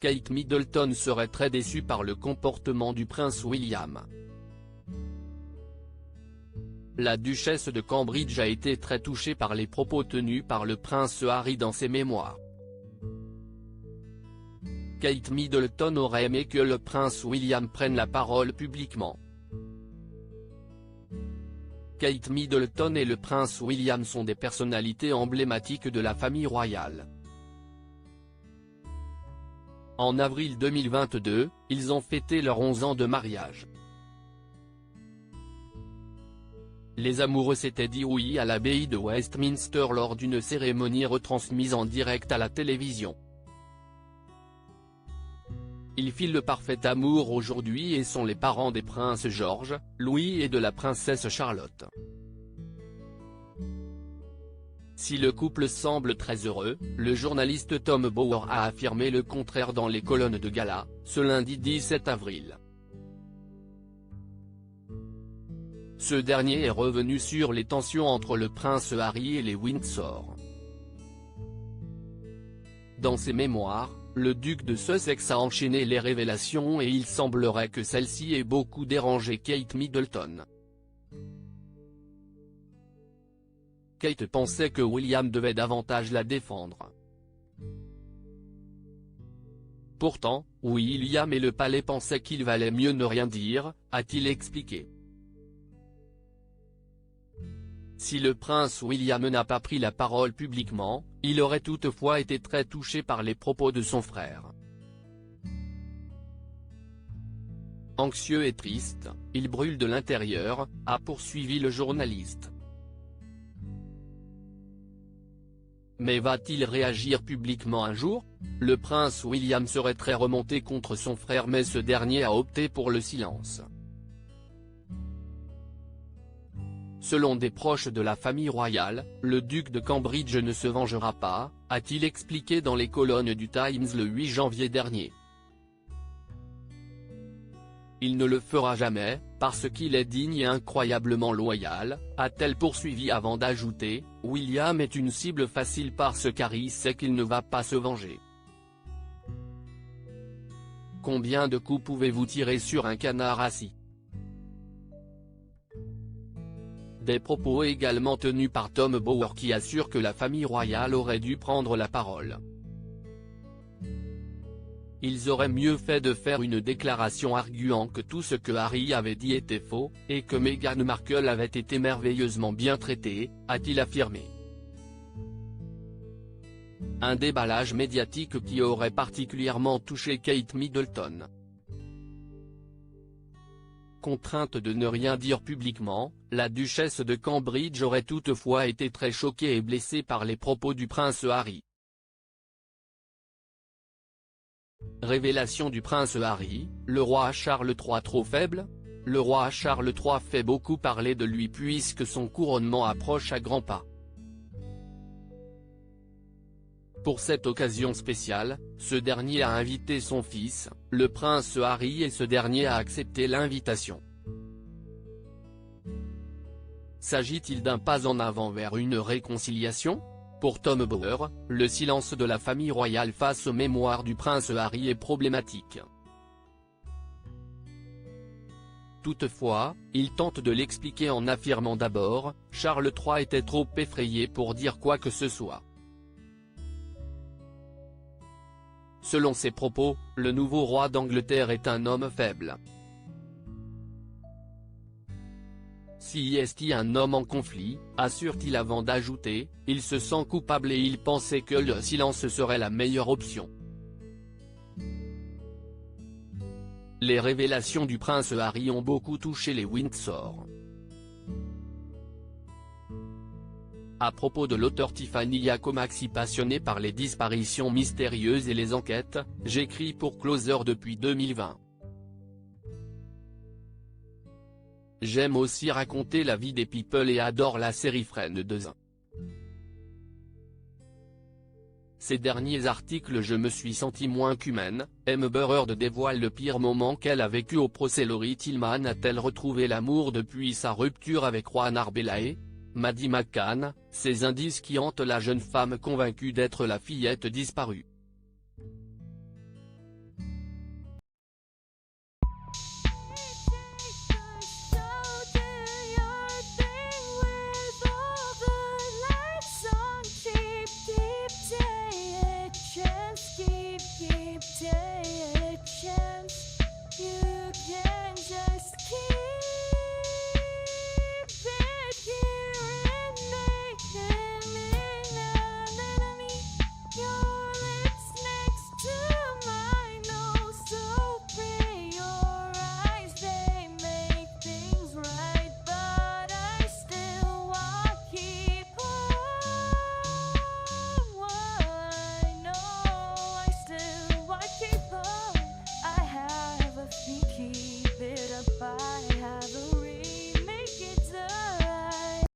Kate Middleton serait très déçue par le comportement du prince William. La duchesse de Cambridge a été très touchée par les propos tenus par le prince Harry dans ses mémoires. Kate Middleton aurait aimé que le prince William prenne la parole publiquement. Kate Middleton et le prince William sont des personnalités emblématiques de la famille royale. En avril 2022, ils ont fêté leurs 11 ans de mariage. Les amoureux s'étaient dit oui à l'abbaye de Westminster lors d'une cérémonie retransmise en direct à la télévision. Ils filent le parfait amour aujourd'hui et sont les parents des princes George, Louis et de la princesse Charlotte. Si le couple semble très heureux, le journaliste Tom Bower a affirmé le contraire dans les colonnes de gala, ce lundi 17 avril. Ce dernier est revenu sur les tensions entre le prince Harry et les Windsor. Dans ses mémoires, le duc de Sussex a enchaîné les révélations et il semblerait que celle-ci ait beaucoup dérangé Kate Middleton. Kate pensait que William devait davantage la défendre. Pourtant, William et le palais pensaient qu'il valait mieux ne rien dire, a-t-il expliqué. Si le prince William n'a pas pris la parole publiquement, il aurait toutefois été très touché par les propos de son frère. Anxieux et triste, il brûle de l'intérieur, a poursuivi le journaliste. Mais va-t-il réagir publiquement un jour? Le prince William serait très remonté contre son frère mais ce dernier a opté pour le silence. Selon des proches de la famille royale, le duc de Cambridge ne se vengera pas, a-t-il expliqué dans les colonnes du Times le 8 janvier dernier. Il ne le fera jamais, parce qu'il est digne et incroyablement loyal, a-t-elle poursuivi avant d'ajouter, William est une cible facile parce qu'Harry sait qu'il ne va pas se venger. Combien de coups pouvez-vous tirer sur un canard assis? Des propos également tenus par Tom Bower qui assure que la famille royale aurait dû prendre la parole. Ils auraient mieux fait de faire une déclaration arguant que tout ce que Harry avait dit était faux, et que Meghan Markle avait été merveilleusement bien traitée, a-t-il affirmé. Un déballage médiatique qui aurait particulièrement touché Kate Middleton. Contrainte de ne rien dire publiquement, la duchesse de Cambridge aurait toutefois été très choquée et blessée par les propos du prince Harry. Révélation du prince Harry, le roi Charles III trop faible? Le roi Charles III fait beaucoup parler de lui puisque son couronnement approche à grands pas. Pour cette occasion spéciale, ce dernier a invité son fils, le prince Harry et ce dernier a accepté l'invitation. S'agit-il d'un pas en avant vers une réconciliation? Pour Tom Bower, le silence de la famille royale face aux mémoires du prince Harry est problématique. Toutefois, il tente de l'expliquer en affirmant d'abord, Charles III était trop effrayé pour dire quoi que ce soit. Selon ses propos, le nouveau roi d'Angleterre est un homme faible. Si est un homme en conflit, assure-t-il avant d'ajouter, il se sent coupable et il pensait que le silence serait la meilleure option. Les révélations du prince Harry ont beaucoup touché les Windsor. À propos de l'auteur Tiffany Yacomaxi passionnée par les disparitions mystérieuses et les enquêtes, j'écris pour Closer depuis 2020. J'aime aussi raconter la vie des people et adore la série Friends de The. Ces derniers articles je me suis senti moins qu'humaine, Amber Heard dévoile le pire moment qu'elle a vécu au procès. Lori Tillman a-t-elle retrouvé l'amour depuis sa rupture avec Juan Arbelae? Maddie McCann, ces indices qui hantent la jeune femme convaincue d'être la fillette disparue.